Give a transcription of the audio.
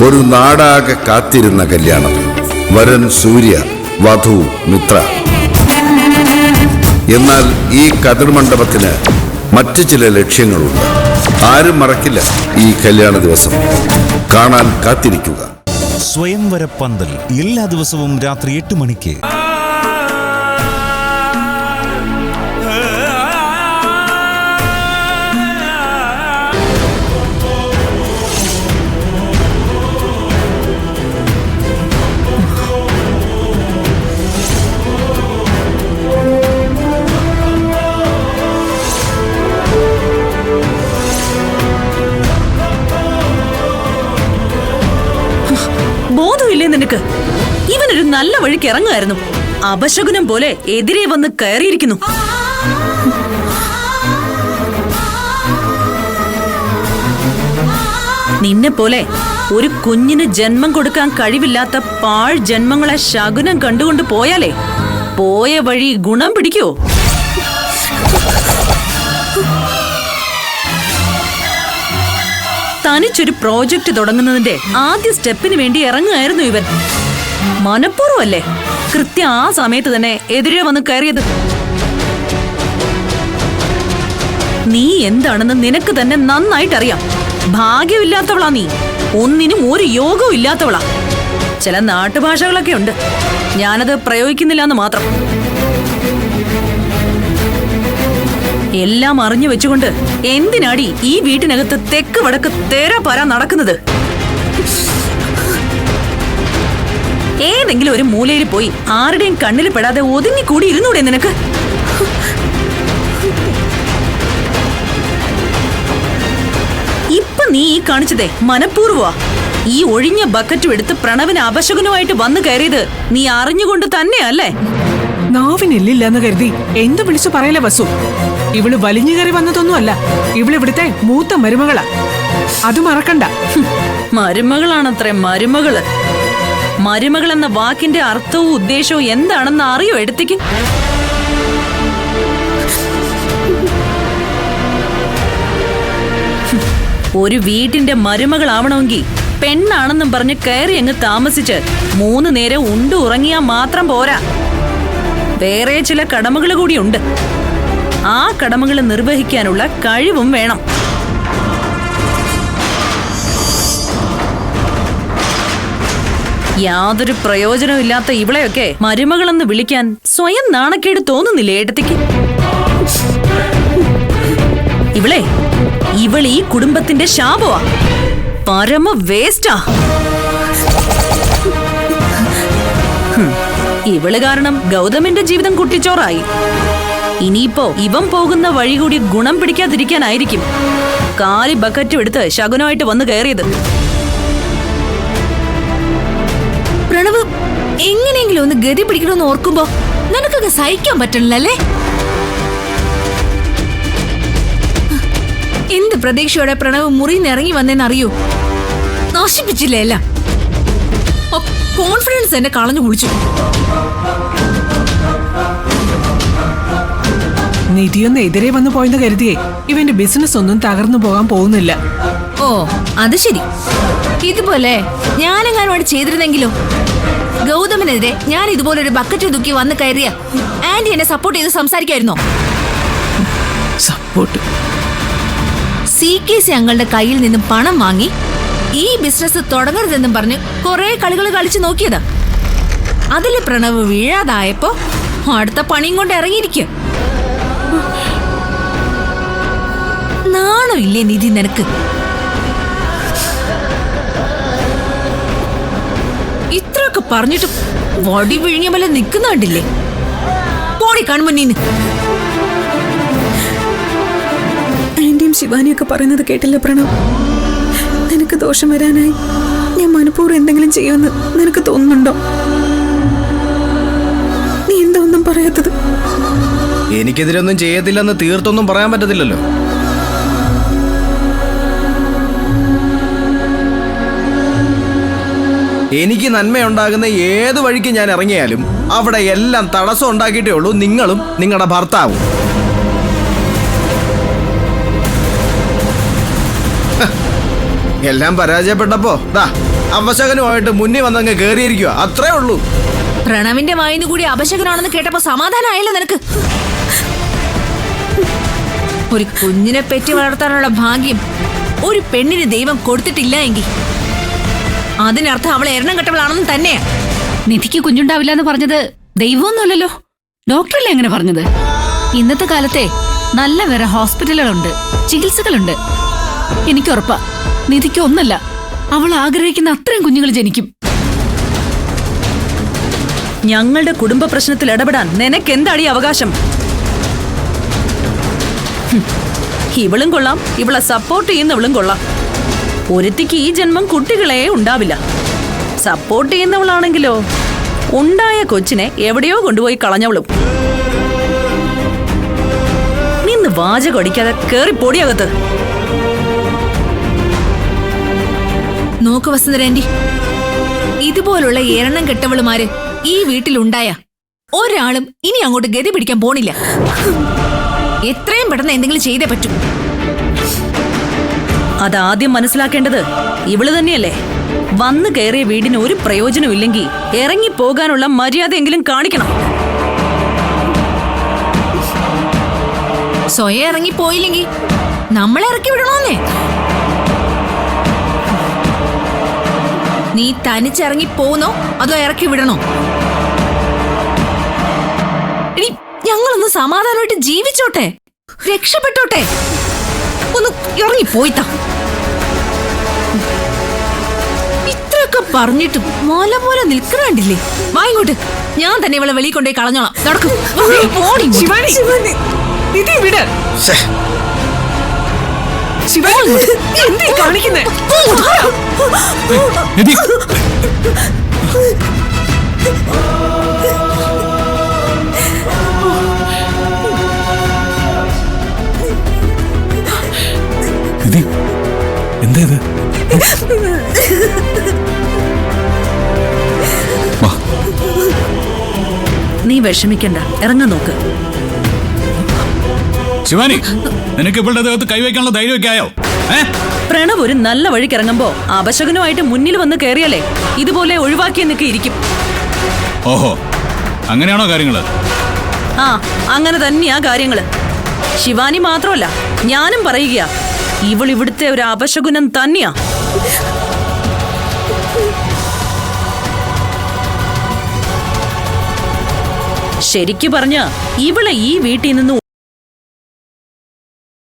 ഒരു നാടാകെ കാത്തിരുന്ന കല്യാണം. വരൻ സൂര്യ, വധു മിത്ര. എന്നാൽ ഈ കതിർമണ്ഡപത്തിന് മറ്റു ചില ലക്ഷ്യങ്ങളുണ്ട്. ആരും മറക്കില്ല ഈ കല്യാണ ദിവസം. കാണാൻ കാത്തിരിക്കുക. സ്വയംവര പന്തൽ എല്ലാ ദിവസവും രാത്രി 8 മണിക്ക്. ബോധമില്ലേ നിനക്ക്? ഇവനൊരു നല്ല വഴിക്ക് ഇറങ്ങുമായിരുന്നു. അപശകുനം പോലെ എതിരെ വന്ന് കയറിയിരിക്കുന്നു. നിന്നെ പോലെ ഒരു കുഞ്ഞിന് ജന്മം കൊടുക്കാൻ കഴിവില്ലാത്ത പാഴ് ജന്മങ്ങളെ ശകുനം കണ്ടുകൊണ്ട് പോയാലേ പോയ വഴി ഗുണം പിടിക്കോ? തനിച്ചൊരു പ്രോജക്റ്റ് തുടങ്ങുന്നതിന്റെ ആദ്യ സ്റ്റെപ്പിന് വേണ്ടി ഇറങ്ങുമായിരുന്നു ഇവൻ. മനഃപൂർവ്വമല്ലേ കൃത്യം ആ സമയത്ത് തന്നെ എതിരെ വന്ന് കയറിയത്. നീ എന്താണെന്ന് നിനക്ക് തന്നെ നന്നായിട്ടറിയാം. ഭാഗ്യമില്ലാത്തവളാ നീ. ഒന്നിനും ഒരു യോഗവും ഇല്ലാത്തവളാ. ചില നാട്ടുഭാഷകളൊക്കെ ഉണ്ട്, ഞാനത് പ്രയോഗിക്കുന്നില്ല എന്ന് മാത്രം. എല്ലാം അറിഞ്ഞു വെച്ചുകൊണ്ട് എന്തിനാടി ഈ വീട്ടിനകത്ത് തെക്ക് വടക്ക് തേരാപാര നടക്കുന്നത്? ഏതെങ്കിലും ഒരു മൂലയിൽ പോയി ആരുടെയും കണ്ണിൽ പെടാതെ ഒതുങ്ങിക്കൂടി ഇരുന്നൂടെ നിനക്ക്? ഇപ്പൊ നീ ഈ കാണിച്ചതേ മനഃപൂർവ്വമാ. ഈ ഒഴിഞ്ഞ ബക്കറ്റും എടുത്ത് പ്രണവിന് അപശകുനമായിട്ട് വന്നു കയറിയത് നീ അറിഞ്ഞുകൊണ്ട് തന്നെയല്ലേ? നാവിനില്ലെന്ന് കരുതി എന്ത് വിളിച്ചു പറയല വസു. ഇവള് വലിഞ്ഞു കയറി വന്നതൊന്നുമല്ല. ഇവളിവിടുത്തെ മൂത്ത മരുമകളാ, അത് മറക്കണ്ട. മരുമകളാണത്രേ മരുമകള്. മരുമകൾ എന്ന വാക്കിന്റെ അർത്ഥവും ഉദ്ദേശവും എന്താണെന്ന് അറിയോ എടുത്തേക്ക്? ഒരു വീട്ടിന്റെ മരുമകളാവണമെങ്കിൽ പെണ്ണാണെന്നും പറഞ്ഞ് കയറി അങ്ങ് താമസിച്ച് 3 നേരം ഉണ്ടു ഉറങ്ങിയാ മാത്രം പോരാ. വേറെ ചില കടമകൾ കൂടിയുണ്ട്. ആ കടമകൾ നിർവഹിക്കാനുള്ള കഴിവും വേണം. യാതൊരു പ്രയോജനമില്ലാത്ത ഇവളെയൊക്കെ മരുമകളെന്ന് വിളിക്കാൻ സ്വയം നാണക്കേട് തോന്നുന്നില്ലേ ഏട്ടത്തിക്ക്? ഇവൾ ഈ കുടുംബത്തിന്റെ ശാപമാ. പരമ വേസ്റ്റാ. ഇവള് കാരണം ഗൗതമിന്റെ ജീവിതം കുട്ടിച്ചോറായി. ഇനിയിപ്പോ ഇവൻ പോകുന്ന വഴി കൂടി ഗുണം പിടിക്കാതിരിക്കാനായിരിക്കും കാലി ബക്കറ്റും എടുത്ത് ശകുനമായിട്ട് വന്ന് കയറിയത്. പ്രണവ് എങ്ങനെയെങ്കിലും ഒന്ന് ഗതി പിടിക്കണമെന്ന് ഓർക്കുമ്പോ നിനക്കൊക്കെ സഹിക്കാൻ പറ്റണില്ലല്ലേ? എന്ത് പ്രതീക്ഷയോടെ പ്രണവ് മുറിയിൽ നിന്ന് ഇറങ്ങി വന്നേന്നറിയൂ? നശിപ്പിച്ചില്ലേ എല്ലാം. കോൺഫിഡൻസ് എന്നെ കളഞ്ഞു കുളിച്ചു. നിധിയൊന്ന് എതിരെ വന്നു പോയെന്ന് കരുതിയേ ഇവന്റെ ബിസിനസ് ഒന്നും തകർന്നു പോകാൻ പോകുന്നില്ല. ഓ അത് ശരി. ഇതുപോലെ ഞാനെങ്ങാനും ചെയ്തിരുന്നെങ്കിലോ? ഗൗതമിനെതിരെ ഞാൻ ഇതുപോലൊരു ബക്കറ്റ് ദുഃഖി വന്ന് കയറിയ ആന്റി എന്നെ സപ്പോർട്ട് ചെയ്ത് സംസാരിക്കായിരുന്നോ? സപ്പോർട്ട്? CKC അങ്ങളുടെ കയ്യിൽ നിന്നും പണം വാങ്ങി ഈ ബിസിനസ് തുടങ്ങരുതെന്നും പറഞ്ഞ് കുറെ കളികൾ കളിച്ചു നോക്കിയതാ. അതില് പ്രണവ് വീഴാതായപ്പോ അടുത്ത പണിയും കൊണ്ട് ഇറങ്ങിയിരിക്കുക. നാണോ ഇല്ലേ നിധി നിനക്ക്? ഇത്രയൊക്കെ പറഞ്ഞിട്ട് വടി വിഴുങ്ങിയ പോലെ നിൽക്കുന്നുണ്ടില്ലേ? പോടി കൺമുന്നീന്ന്. ആന്റിയും ശിവാനിയൊക്കെ പറയുന്നത് കേട്ടില്ല പ്രണവ്? നിനക്ക് ദോഷം വരാനായി ഞാൻ മനഃപൂർവ്വം എന്തെങ്കിലും ചെയ്യുമെന്ന് നിനക്ക് തോന്നുന്നുണ്ടോ? നീ എന്താ ഒന്നും പറയാത്തത്? എനിക്കെതിരൊന്നും ചെയ്യത്തില്ലെന്ന് തീർത്തൊന്നും പറയാൻ പറ്റത്തില്ലല്ലോ. എനിക്ക് നന്മയുണ്ടാകുന്ന ഏത് വഴിക്ക് ഞാൻ ഇറങ്ങിയാലും അവിടെ എല്ലാം തടസ്സം ഉണ്ടാക്കിയിട്ടേ ഉള്ളൂ നിങ്ങളും നിങ്ങളുടെ ഭർത്താവും. എല്ലാം പരാജയപ്പെട്ടപ്പോ അവശകനുമായിട്ട് മുന്നിൽ വന്നങ്ങ് കേറിയിരിക്കുക, അത്രേ ഉള്ളൂ. പ്രണവിന്റെ വായിന്ന് കൂടി അപശകനാണെന്ന് കേട്ടപ്പോ സമാധാനമായല്ലോ നിനക്ക്. ഒരു കുഞ്ഞിനെ പെറ്റി വളർത്താനുള്ള ഭാഗ്യം ഒരു പെണ്ണിന് ദൈവം കൊടുത്തിട്ടില്ല എങ്കിൽ അതിനർത്ഥം അവൾ എരണം കെട്ടവളാണെന്ന് തന്നെയാ. നിധിക്ക് കുഞ്ഞുണ്ടാവില്ല എന്ന് പറഞ്ഞത് ദൈവമൊന്നുമല്ലല്ലോ, ഡോക്ടറല്ലേ എങ്ങനെ പറഞ്ഞത്? ഇന്നത്തെ കാലത്തെ നല്ല വേറെ ഹോസ്പിറ്റലുകളുണ്ട്, ചികിത്സകളുണ്ട്. എനിക്കുറപ്പാ നിധിക്ക് ഒന്നല്ല, അവൾ ആഗ്രഹിക്കുന്ന അത്രയും കുഞ്ഞുങ്ങൾ ജനിക്കും. ഞങ്ങളുടെ കുടുംബ പ്രശ്നത്തിൽ ഇടപെടാൻ നിനക്കെന്താടി അവകാശം? ഇവളും കൊള്ളാം, ഇവളെ സപ്പോർട്ട് ചെയ്യുന്നവളും കൊള്ളാം. ഒരുത്തിക്ക് ഈ ജന്മം കുട്ടികളെ ഉണ്ടാവില്ല. സപ്പോർട്ട് ചെയ്യുന്നവളാണെങ്കിലോ ഉണ്ടായ കൊച്ചിനെ എവിടെയോ കൊണ്ടുപോയി കളഞ്ഞവളും. നിന്ന് വാചകം അടിക്കാതെ കേറി പൊടിയകത്ത്. നോക്ക് വസുന്ധരാന്റി, ഇതുപോലുള്ള എണ്ണം കെട്ടവളുമാര് ഈ വീട്ടിലുണ്ടായ ഒരാളും ഇനി അങ്ങോട്ട് ഗതി പിടിക്കാൻ പോണില്ല. എത്രയും പെട്ടെന്ന് എന്തെങ്കിലും ചെയ്തേ പറ്റൂ. അതാദ്യം മനസ്സിലാക്കേണ്ടത് ഇവള് തന്നെയല്ലേ. വന്നു കയറിയ വീടിന് ഒരു പ്രയോജനം ഇല്ലെങ്കിൽ ഇറങ്ങിപ്പോകാനുള്ള മര്യാദയെങ്കിലും കാണിക്കണം. സ്വയം ഇറങ്ങി പോയില്ലെങ്കിൽ നമ്മളെ ഇറക്കി വിടണോന്നേ. നീ തനിച്ചിറങ്ങി പോന്നോ അതോ ഇറക്കി വിടണോ? എടി, ഞങ്ങളൊന്ന് സമാധാനമായിട്ട് ജീവിച്ചോട്ടെ, രക്ഷപ്പെട്ടോട്ടെ. ഒന്ന് ഇറങ്ങി പോയിത്താ. ഇത്രയൊക്കെ പറഞ്ഞിട്ട് മോല പോലെ നിൽക്കണ്ടില്ലേ? വായിങ്ങോട്ട്, ഞാൻ തന്നെ ഇവളെ വെളിയിൽ കൊണ്ടുപോയി കളഞ്ഞോളാം. നടക്കും. ശിവാനി, നിധി വിട്. ശിവാനി, എന്തീ കാണിക്കുന്നേ? എന്താ ഇത്? നീ വിഷമിക്കണ്ട, ഇറങ്ങാൻ നോക്ക്. ശിവാനി, നിനക്ക് ഇവളുടെ ദേഹത്ത് കൈവയ്ക്കാനുള്ള ധൈര്യമൊക്കെ ആയോ? പ്രണവ് ഒരു നല്ല വഴിക്ക് ഇറങ്ങുമ്പോ അപശകനുമായിട്ട് മുന്നിൽ വന്ന് കയറിയാലേ ഇതുപോലെ ഒഴിവാക്കിയെന്നൊക്കെ ഇരിക്കും. ഓഹോ, അങ്ങനെയാണോ കാര്യങ്ങള്? ആ, അങ്ങനെ തന്നെയാ കാര്യങ്ങള്. ശിവാനി മാത്രമല്ല, ഞാനും പറയുകയാ, ഇവൾ ഇവിടുത്തെ ഒരു അപശകുനം തന്നെയാ. ശരിക്കു പറഞ്ഞ ഇവളെ ഈ വീട്ടിൽ നിന്ന്